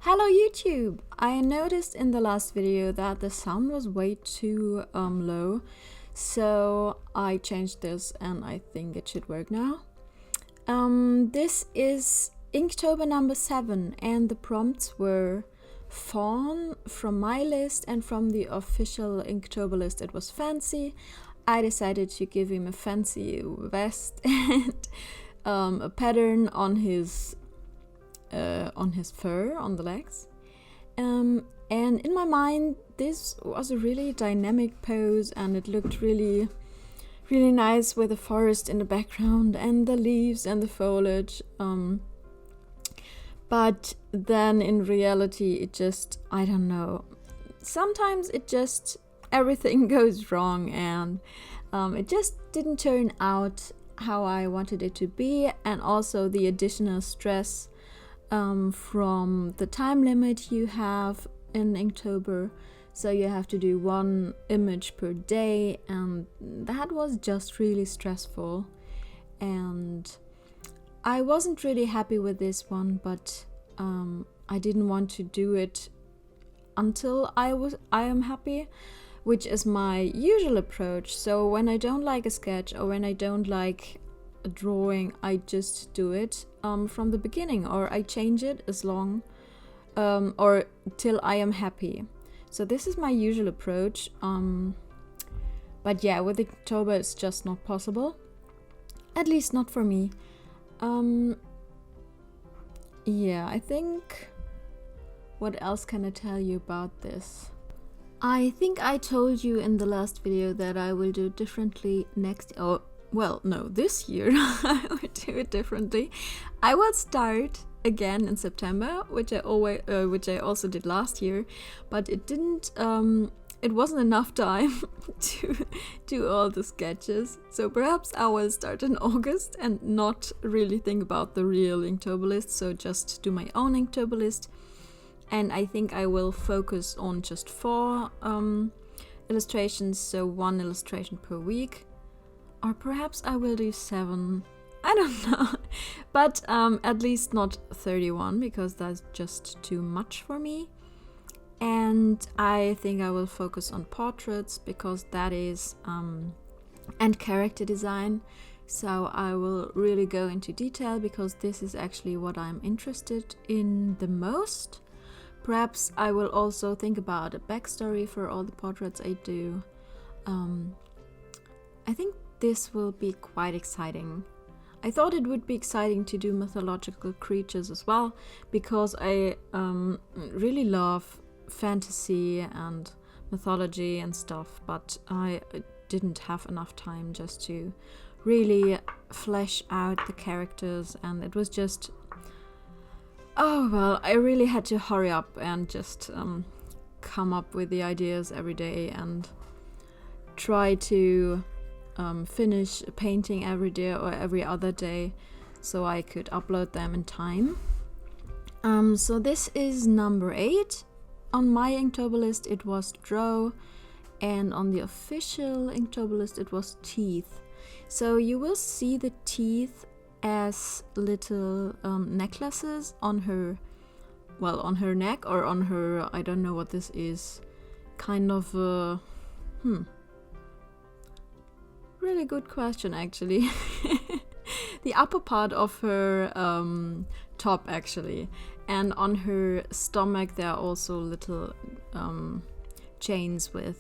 Hello YouTube! I noticed in the last video that the sound was way too low, so I changed this and I think it should work now. This is Inktober number 7 and the prompts were fawn from my list, and from the official Inktober list it was fancy. I decided to give him a fancy vest and a pattern on his fur on the legs, and in my mind this was a really dynamic pose and it looked really nice with the forest in the background and the leaves and the foliage, but then in reality it just, I don't know, sometimes it just everything goes wrong and it just didn't turn out how I wanted it to be, and also the additional stress from the time limit you have in Inktober, so you have to do one image per day, and that was just really stressful, and I wasn't really happy with this one, but I didn't want to do it until I am happy, which is my usual approach. So when I don't like a sketch or when I don't like a drawing, I just do it from the beginning, or I change it as long or till I am happy. So this is my usual approach, but yeah, with Inktober it's just not possible, at least not for me. Yeah, I think, what else can I tell you about this? I think I told you in the last video that I will do differently next, oh well, no, this year I will do it differently. I will start again in September, which I also did last year, but it didn't. It wasn't enough time to do all the sketches. So perhaps I will start in August and not really think about the real Inktober list. So just do my own Inktober list, and I think I will focus on just 4 illustrations, so 1 illustration per week. Or perhaps I will do 7, I don't know, but at least not 31, because that's just too much for me. And I think I will focus on portraits, because that is, and character design. So I will really go into detail, because this is actually what I'm interested in the most. Perhaps I will also think about a backstory for all the portraits I do. I think this will be quite exciting. I thought it would be exciting to do mythological creatures as well, because I really love fantasy and mythology and stuff, but I didn't have enough time just to really flesh out the characters, and it was just, oh well, I really had to hurry up and just come up with the ideas every day and try to finish a painting every day or every other day, so I could upload them in time. So this is number 8. On my Inktober list it was draw, and on the official Inktober list it was teeth. So you will see the teeth as little necklaces on her, well, on her neck or on her, I don't know what this is, kind of a really good question actually. The upper part of her top actually, and on her stomach there are also little chains with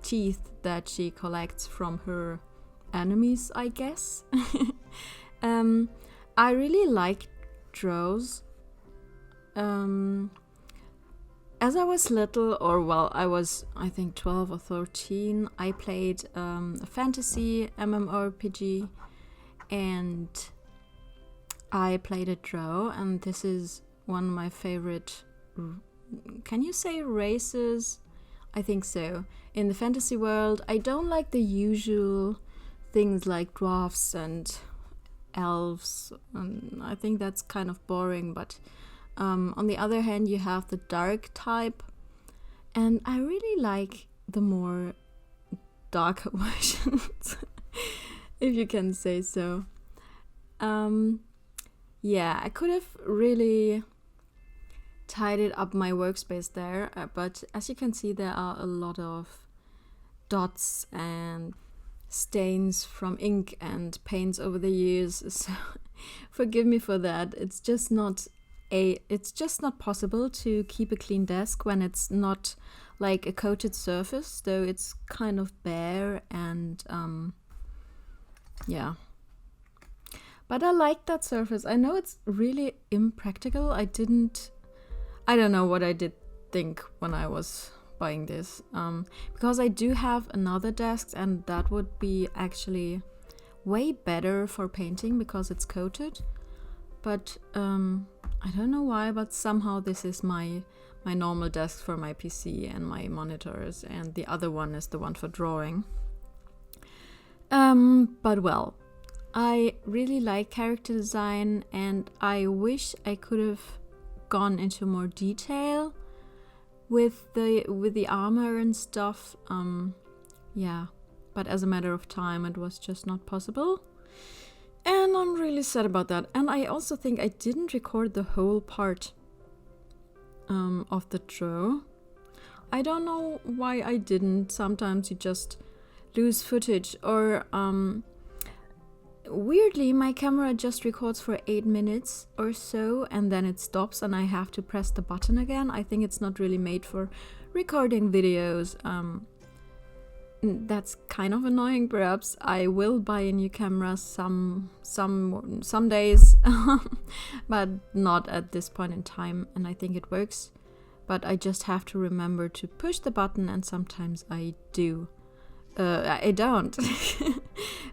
teeth that she collects from her enemies, I guess. I really like draws. As I was little, or well, I was, I think 12 or 13, I played a fantasy MMORPG, and I played a draw, and this is one of my favorite, can you say races? I think so. In the fantasy world, I don't like the usual things like dwarfs and elves, and I think that's kind of boring, but on the other hand, you have the dark type, and I really like the more darker versions, if you can say so. Yeah, I could have really tidied up my workspace there, but as you can see, there are a lot of dots and stains from ink and paints over the years, so forgive me for that. It's just not possible to keep a clean desk when it's not like a coated surface, though it's kind of bare and yeah. But I like that surface. I know it's really impractical. I don't know what I did think when I was buying this, because I do have another desk and that would be actually way better for painting because it's coated, but I don't know why, but somehow this is my normal desk for my PC and my monitors, and the other one is the one for drawing. But well, I really like character design and I wish I could have gone into more detail with the armor and stuff, yeah, but as a matter of time it was just not possible, and I'm really sad about that. And I also think I didn't record the whole part of the draw. I don't know why I didn't. Sometimes you just lose footage, or weirdly my camera just records for 8 minutes or so and then it stops and I have to press the button again. I think it's not really made for recording videos. That's kind of annoying perhaps. I will buy a new camera some days but not at this point in time, and I think it works, but I just have to remember to push the button, and sometimes I do. I don't.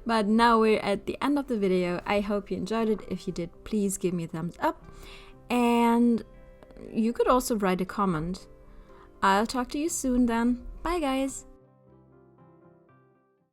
But now we're at the end of the video. I hope you enjoyed it. If you did, please give me a thumbs up. And you could also write a comment. I'll talk to you soon then. Bye guys!